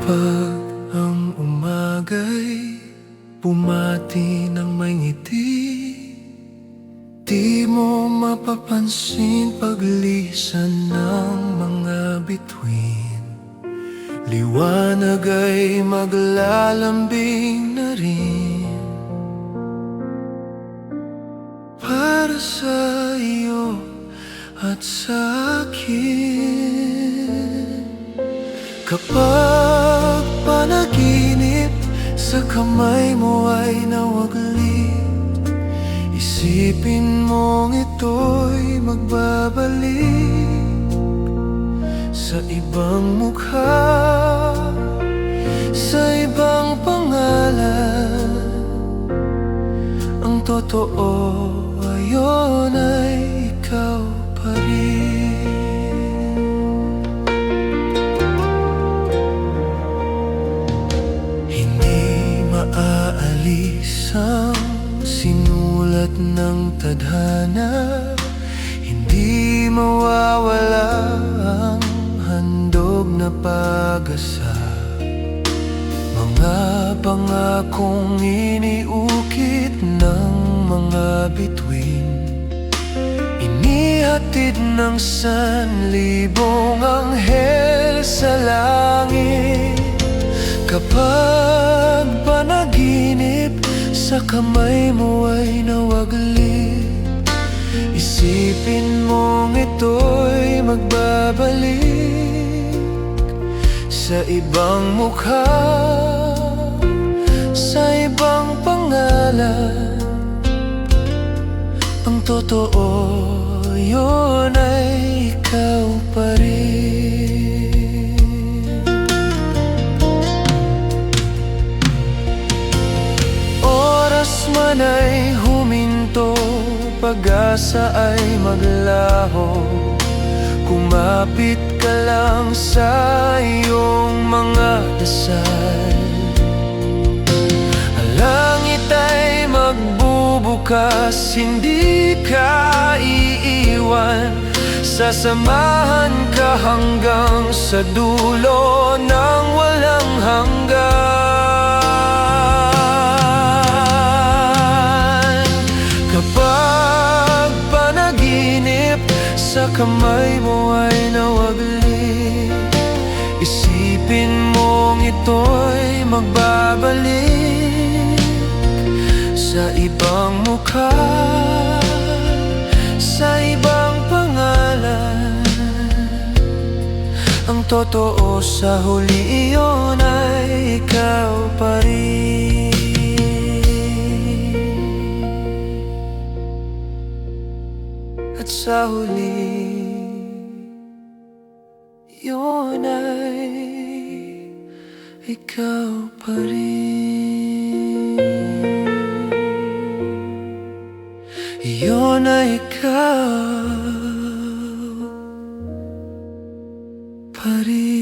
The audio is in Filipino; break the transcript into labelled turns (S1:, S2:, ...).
S1: Kapag ang umaga'y bumati ng may ngiti, di mo mapapansin paglisan ng mga bituin. Liwanag ay maglalambing na rin para sa iyo at sa akin. Kapag panaginip sa kamay mo ay nawaglit, isipin mong ito'y magbabalik sa ibang mukha, sa ibang pangalan. Ang totoo ayon ay ikaw pa rin. Maaalis ang sinulat ng tadhana, hindi mawawala ang handog na pag-asa. Mga pangakong iniukit ng mga bituin, inihatid ng sanlibong anghel sa langit. Kapag panaginip sa kamay mo ay nawaglit, isipin mong ito'y magbabalik sa ibang mukha, sa ibang pangalan. Ang totoo yun ay ikaw pa rin. Man ay huminto, pag-asa ay maglaho. Kumapit ka lang sa iyong mga dasal. Ang langit ay magbubukas, hindi ka iiwan. Sasamahan ka hanggang sa dulo ng walang hanggan. Kapag panaginip sa kamay mo ay nawaglit, isipin mong ito'y magbabalik sa ibang mukha, sa ibang pangalan. Ang totoo sa huli iyon ay ikaw pa rin. At sa huli, yun ay ikaw pa rin. Yun ay ikaw pa rin.